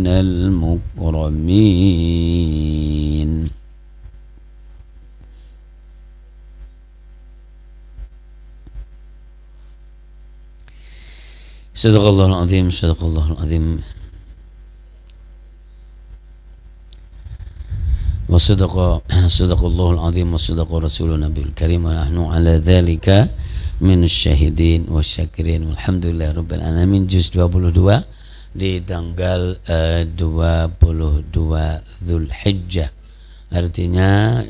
المكرمين. صدق الله العظيم. صدق الله العظيم. وصدق الله العظيم وصدق رسول النبي الكريم ونحن على ذلك من الsyahidin wasyakirin walhamdulillah rabbil alamin. Juz 22 di tanggal 22 Zulhijjah, artinya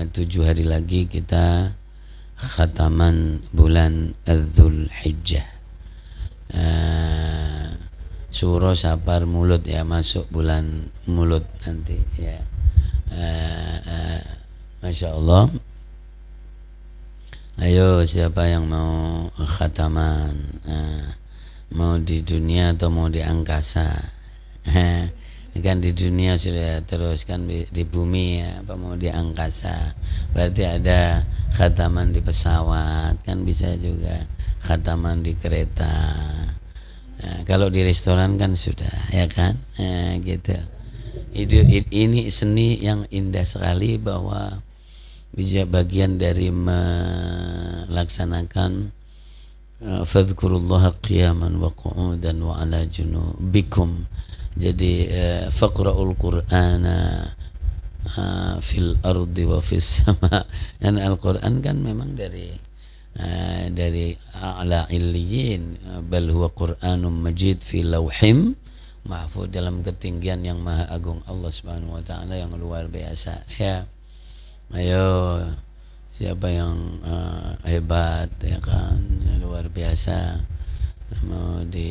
7 hari lagi kita khataman bulan Zulhijjah. Suro Sapar Mulut ya, masuk bulan Mulut nanti ya. Masya Allah. Ayo, siapa yang mau khataman, mau di dunia atau mau di angkasa? Kan di dunia sudah, terus kan di bumi ya, apa mau di angkasa? Berarti ada khataman di pesawat, kan bisa juga khataman di kereta. Kalau di restoran kan sudah, ya kan? Gitu. Ini seni yang indah sekali, bahwa bisa bagian dari melaksanakan fadhkurullaha qiyaman wa qu'udan wa ala junubikum. Jadi faqra'ul qur'ana fil ardi wa fis sama. Dan Al-Qur'an kan memang dari a'la illiyin, bal huwa qur'anun majid fi lauhim mahfuz, dalam ketinggian yang maha agung Allah Subhanahu wa taala yang luar biasa ya. Ayo, siapa yang hebat ya kan, luar biasa, mau di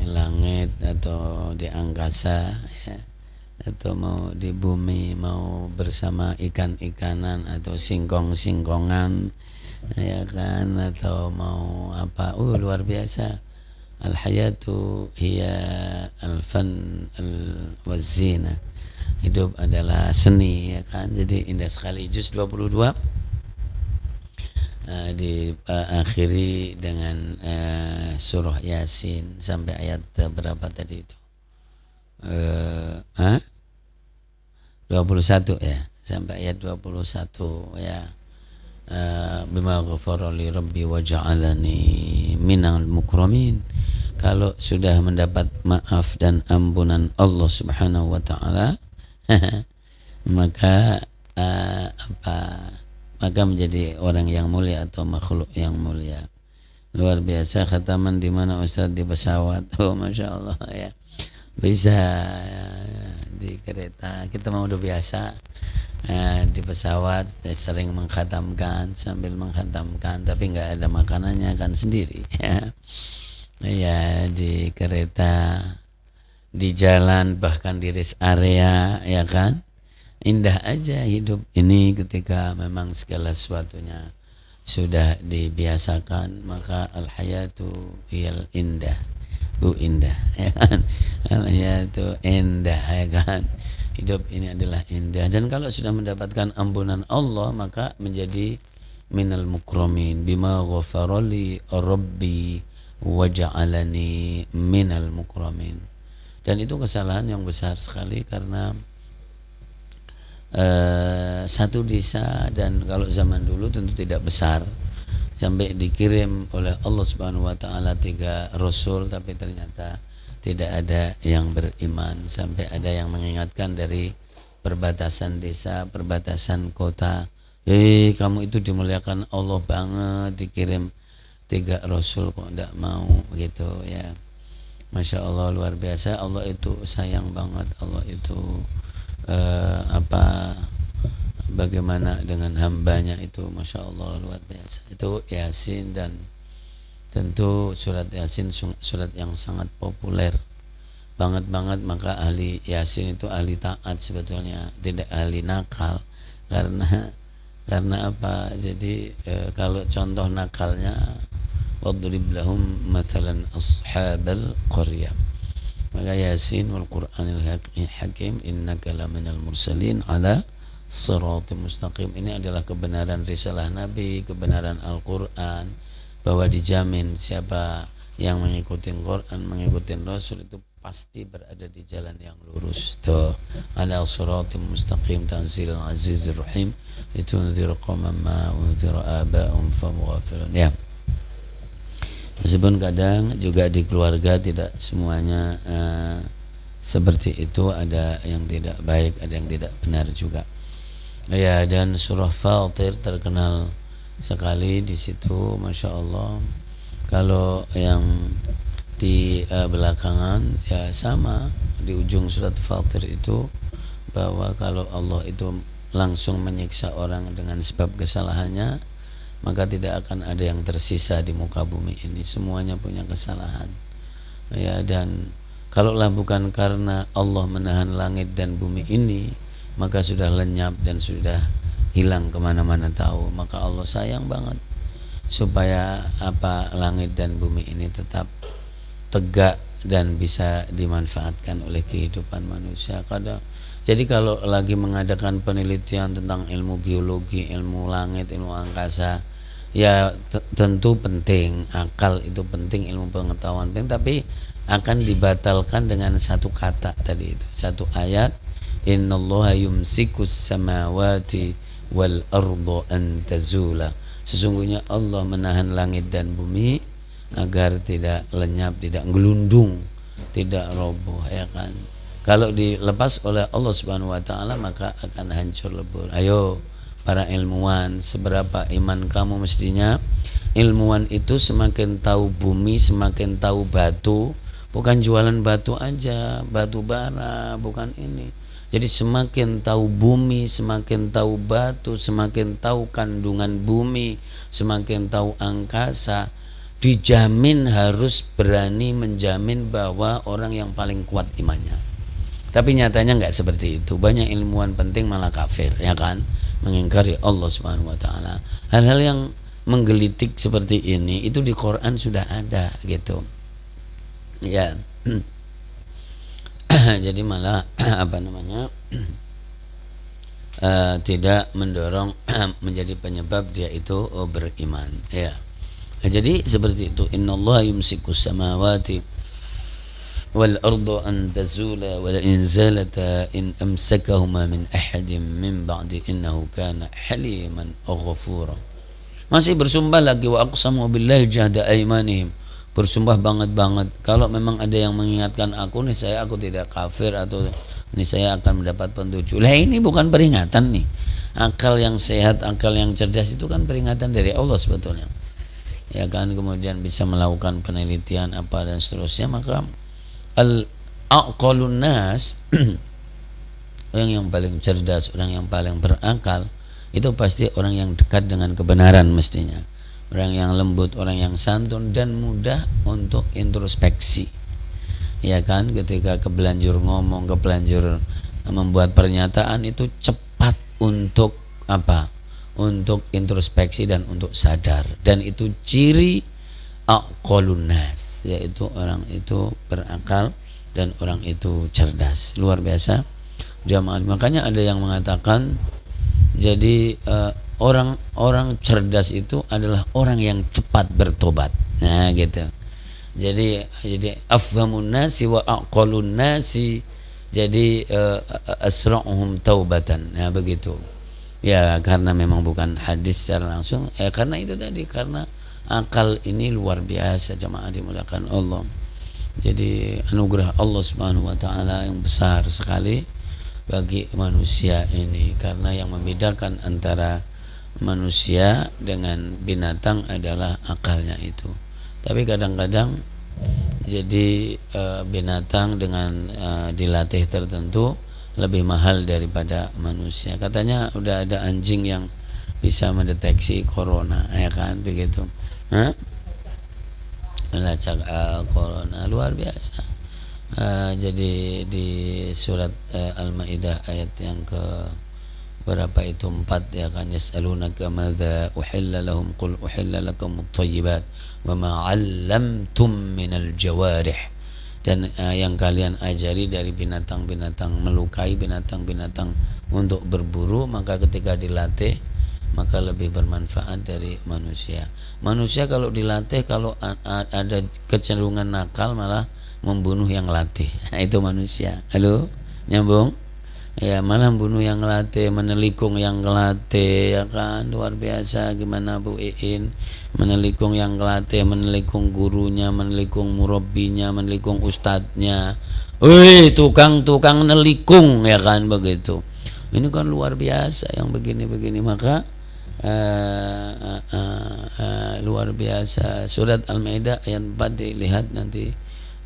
langit atau di angkasa ya, atau mau di bumi, mau bersama ikan-ikanan atau singkong-singkongan ya kan, atau mau apa, luar biasa. Al-hayatu hiya al-fan al-wazina. Hidup adalah seni ya kan. Jadi indah sekali. Juz 22 diakhiri dengan surah Yasin sampai ayat berapa tadi itu? 21 ya, sampai ayat 21 ya. Bima ghafara li rabbi wa ja'alani minal mukramin. Kalau sudah mendapat maaf dan ampunan Allah Subhanahu wa taala, maka maka menjadi orang yang mulia atau makhluk yang mulia. Luar biasa. Khataman di mana Ustaz? Di pesawat. Masya Allah ya. Bisa di kereta, kita mau udah biasa. Di pesawat sering mengkhatamkan, sambil mengkhatamkan tapi nggak ada makanannya kan sendiri ya. Ya, di kereta, di jalan, bahkan di rest area ya kan. Indah aja hidup ini ketika memang segala sesuatunya sudah dibiasakan, maka al-hayatu hiyal indah. Indah ya kan. Al-hayatu indah ya kan. Hidup ini adalah indah, dan kalau sudah mendapatkan ampunan Allah maka menjadi minal mukramin. Bima ghafarali rabbi wa ja'alani minal mukramin. Dan itu kesalahan yang besar sekali, karena satu desa, dan kalau zaman dulu tentu tidak besar, sampai dikirim oleh Allah Subhanahu wa taala 3 rasul tapi ternyata tidak ada yang beriman, sampai ada yang mengingatkan dari perbatasan desa, perbatasan kota, kamu itu dimuliakan Allah banget, dikirim 3 rasul kok tidak mau gitu ya. Masya Allah, luar biasa. Allah itu sayang banget. Allah itu bagaimana dengan hambanya itu, Masya Allah, luar biasa. Itu Yasin, dan tentu surat Yasin surat yang sangat populer banget. Maka ahli Yasin itu ahli taat sebetulnya, tidak ahli nakal. Karena apa? Jadi kalau contoh nakalnya, wadrib lahum mathalan ashabal qaryah. Maka Yasin wal Qur'anil hakim innaka laminal mursalin ala siratal mustaqim. Ini adalah kebenaran risalah Nabi, kebenaran Al-Qur'an, bahwa dijamin siapa yang mengikuti Quran, mengikuti Rasul itu pasti berada di jalan yang lurus. Tuh, ala siratim mustaqim tanzilul azizir rahim litunzira qauman ma unzira aba'um famughafilun. Ya. Meskipun kadang juga di keluarga tidak semuanya seperti itu, ada yang tidak baik, ada yang tidak benar juga. Ya, dan surah Fatir terkenal sekali di situ, masya Allah. Kalau yang di belakangan ya sama di ujung surat Fatir itu, bahwa kalau Allah itu langsung menyiksa orang dengan sebab kesalahannya, maka tidak akan ada yang tersisa di muka bumi ini, semuanya punya kesalahan. Ya, dan kalaulah bukan karena Allah menahan langit dan bumi ini, maka sudah lenyap dan sudah hilang kemana-mana tahu. Maka Allah sayang banget supaya langit dan bumi ini tetap tegak dan bisa dimanfaatkan oleh kehidupan manusia. Jadi kalau lagi mengadakan penelitian tentang ilmu geologi, ilmu langit, ilmu angkasa, ya tentu penting, akal itu penting, ilmu pengetahuan penting, tapi akan dibatalkan dengan satu kata tadi itu, satu ayat, innallaha yumsikus samawati wal arda an tazula. Sesungguhnya Allah menahan langit dan bumi agar tidak lenyap, tidak gelundung, tidak roboh, ya kan. Kalau dilepas oleh Allah Subhanahu wa taala maka akan hancur lebur. Ayo para ilmuwan, seberapa iman kamu? Mestinya ilmuwan itu semakin tahu bumi, semakin tahu batu, bukan jualan batu aja, batu bara, bukan ini. Jadi semakin tahu bumi, semakin tahu batu, semakin tahu kandungan bumi, semakin tahu angkasa, dijamin harus berani menjamin bahwa orang yang paling kuat imannya. Tapi nyatanya nggak seperti itu. Banyak ilmuwan penting malah kafir, ya kan, mengingkari Allah Subhanahu wa taala. Hal-hal yang menggelitik seperti ini itu di Quran sudah ada gitu. Ya. Jadi malah tidak mendorong menjadi penyebab dia itu beriman, ya. Jadi seperti itu, innallaha yumsikus samawati wal arda an tazula wa la in zalata in amsakahuma min ahadin min ba'di innahu kana haliman ghafura. Masih bersumpah lagi, wa aqsamu billahi jahda aymanihim, bersumpah banget kalau memang ada yang mengingatkan aku nih, aku tidak kafir, atau ini saya akan mendapat petunjuk. Lah ini bukan peringatan nih. Akal yang sehat, akal yang cerdas itu kan peringatan dari Allah sebetulnya, ya kan. Kemudian bisa melakukan penelitian apa dan seterusnya. Maka al-aqalun nas orang yang paling cerdas, orang yang paling berakal itu pasti orang yang dekat dengan kebenaran mestinya. Orang yang lembut, orang yang santun dan mudah untuk introspeksi, ya kan. Ketika kebelanjur ngomong, kebelanjur membuat pernyataan itu cepat untuk untuk introspeksi dan untuk sadar. Dan itu ciri aqalun nas, yaitu orang itu berakal dan orang itu cerdas. Luar biasa jamaah. Makanya ada yang mengatakan jadi orang cerdas itu adalah orang yang cepat bertobat. Nah gitu. Jadi afhamun nasi wa aqalun nasi, jadi asra'uhum taubatan. Nah begitu. Ya karena memang bukan hadis secara langsung, karena itu tadi, karena akal ini luar biasa jamaah dimuliakan Allah. Jadi anugerah Allah Subhanahu wa taala yang besar sekali bagi manusia ini, karena yang membedakan antara manusia dengan binatang adalah akalnya itu. Tapi kadang-kadang jadi binatang dengan dilatih tertentu lebih mahal daripada manusia. Katanya udah ada anjing yang bisa mendeteksi corona, ya kan begitu. Melacak corona, luar biasa. Jadi di surat Al-Maidah ayat yang ke berapa itu, 4, ya kan. Yas'alunaka madza uhilla lahum qul uhilla lakum at-thayyibat wa ma 'allamtum minal jawarih, dan yang kalian ajari dari binatang-binatang, melukai binatang-binatang untuk berburu, maka ketika dilatih maka lebih bermanfaat dari manusia. Manusia kalau dilatih, kalau ada kecenderungan nakal, malah membunuh yang latih. Itu manusia. Halo, nyambung? Ya, malah bunuh yang ngelatih, menelikung yang ngelatih, ya kan, luar biasa. Gimana Bu Iin, menelikung yang ngelatih, menelikung gurunya, menelikung murabbinya, menelikung ustadznya. Wih, tukang nelikung, ya kan, begitu. Ini kan luar biasa yang begini-begini. Maka luar biasa. Surat Al-Maidah ayat 4 dilihat nanti,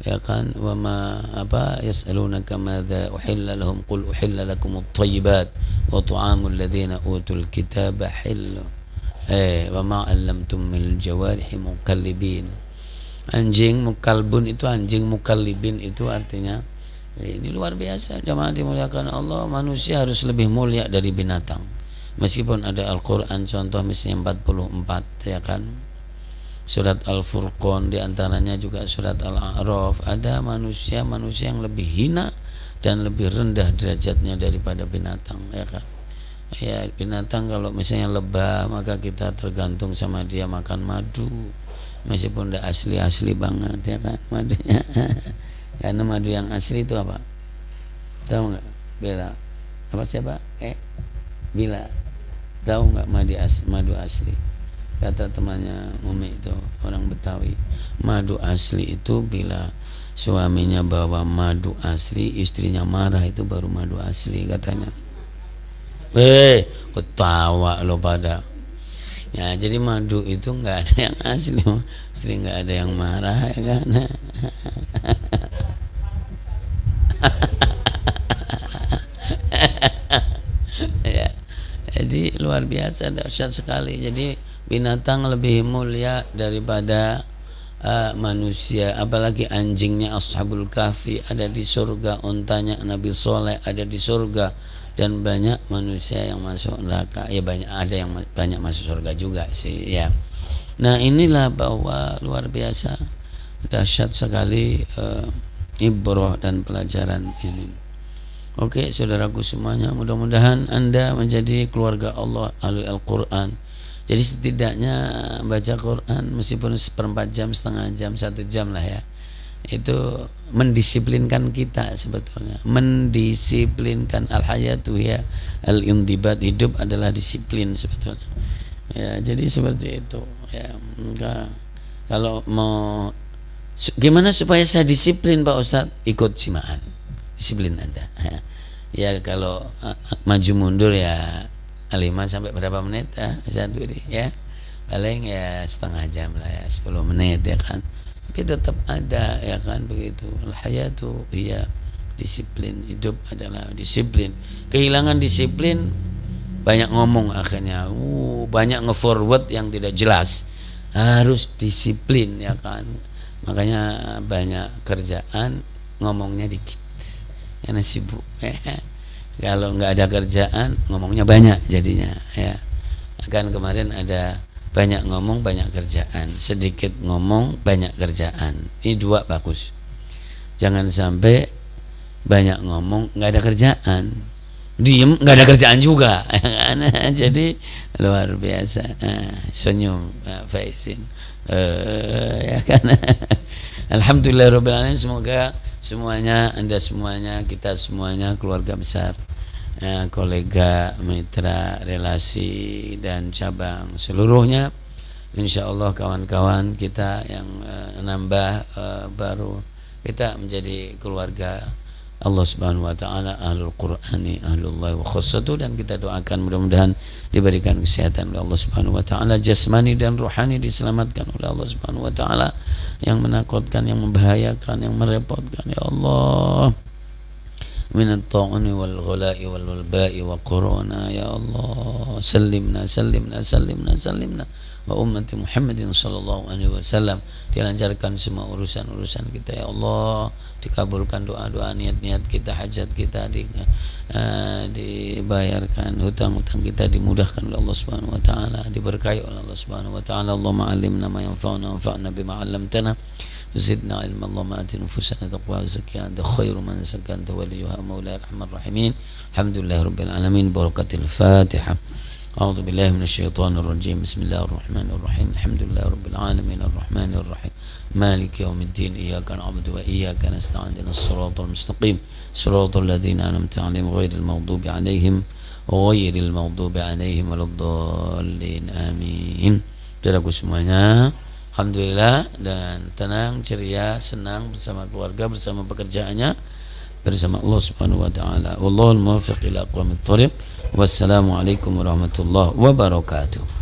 ya kan, wama apa yas'alunaka madza uhilla lahum qul uhilla lakumut thayyibat wa ta'amul ladzina utul kitaba hillu wama 'allamtum minal jawarihi mukallibin. Anjing mukalbun itu, anjing mukallibin itu artinya ini luar biasa. Jamaah dimuliakan Allah, manusia harus lebih mulia dari binatang. Meskipun ada Al-Qur'an contoh misalnya 44, ya kan, surat Al-Furqan, diantaranya juga surat Al-A'raf, ada manusia-manusia yang lebih hina dan lebih rendah derajatnya daripada binatang, ya kan. Ya, binatang kalau misalnya lebah, maka kita tergantung sama dia makan madu, meskipun udah asli banget, ya kan, madunya. Karena madu yang asli itu apa? Tahu nggak? Bila apa, siapa? Bila tahu nggak madu asli? Kata temannya Umi itu, orang Betawi, madu asli itu bila suaminya bawa madu asli, istrinya marah, itu baru madu asli katanya. Ketawa lo pada. Ya, jadi madu itu nggak ada yang asli, istri nggak ada yang marah, ya kan. Ya, jadi luar biasa, dahsyat sekali. Jadi binatang lebih mulia daripada manusia. Apalagi anjingnya Ashabul Kahfi ada di surga, untanya Nabi Soleh ada di surga, dan banyak manusia yang masuk neraka. Ya, banyak, ada yang banyak masuk surga juga sih, ya. Nah, inilah bahwa luar biasa, dahsyat sekali ibrah dan pelajaran ini. Oke, saudaraku semuanya, mudah-mudahan Anda menjadi keluarga Allah ahli Al-Quran. Jadi setidaknya baca Quran meskipun seperempat jam, setengah jam, 1 jam lah, ya, itu mendisiplinkan kita sebetulnya. Mendisiplinkan, al-hayatu ya al-indibat, hidup adalah disiplin sebetulnya. Ya, jadi seperti itu, ya. Maka kalau mau gimana supaya saya disiplin Pak Ustadz, ikut simaan, disiplin Anda. Ya, kalau maju mundur ya 5 sampai berapa menit, satu ini, ya, paling ya setengah jam lah, ya, 10 menit, ya kan, tapi tetap ada, ya kan, begitu. Al-hayatu iya disiplin, hidup adalah disiplin. Kehilangan disiplin, banyak ngomong akhirnya, banyak nge-forward yang tidak jelas. Harus disiplin, ya kan. Makanya banyak kerjaan, ngomongnya dikit karena sibuk. Kalau nggak ada kerjaan, ngomongnya banyak jadinya, ya. Kan kemarin ada banyak ngomong banyak kerjaan, sedikit ngomong banyak kerjaan. Ini 2 bagus. Jangan sampai banyak ngomong nggak ada kerjaan, diem nggak ada kerjaan juga. Jadi luar biasa. Senyum Faizin, ya kan. Alhamdulillahirabbil alamin. Semoga semuanya, Anda semuanya, kita semuanya, keluarga besar, kolega, mitra, relasi dan cabang seluruhnya, insya Allah kawan-kawan kita yang nambah baru, kita menjadi keluarga Allah Subhanahu wa taala, ahlul Qur'ani, ahlullah wa khassatu, dan kita doakan mudah-mudahan diberikan kesehatan oleh Allah Subhanahu wa taala, jasmani dan rohani diselamatkan oleh Allah Subhanahu wa taala, yang menakutkan, yang membahayakan, yang merepotkan, ya Allah, minat ta'uni wal ghula'i wal walba'i wa corona, ya Allah, salimna wa ummati Muhammadin sallallahu alaihi wasallam, dilancarkan semua urusan-urusan kita, ya Allah, dikabulkan doa-doa, niat-niat kita, hajat kita dibayarkan, hutang-hutang kita dimudahkan oleh Allah Subhanahu wa taala, diberkahi oleh Allah Subhanahu wa taala. Allahumma 'allimna ma yanfa'una wanfa'na bima 'allamtana, zidna ilma. Allahumma ati nufusana taqwa zakiyah, anta khairu man zakanta waliyuha maula arhamar rahimin. Alhamdulillahirabbil alamin. Barakatil Fatihah. A'udzu billahi minasyaitonir rajim. Bismillahirrahmanirrahim. Alhamdulillahirabbil alamin arrahmanir rahim. Maliki yaumiddin. Iyyaka na'budu wa iyyaka nasta'in. Ihdinas siratal mustaqim. Siratal ladzina an'amta 'alaihim ghairil maghdubi 'alaihim waladdallin. Amin. Saudaraku semuanya, alhamdulillah, dan tenang, ceria, senang bersama keluarga, bersama pekerjaannya, bersama Allah Subhanahu wa taala. Wallahul muwaffiq ila aqwamit thoriq. Wassalamualaikum warahmatullahi wabarakatuh.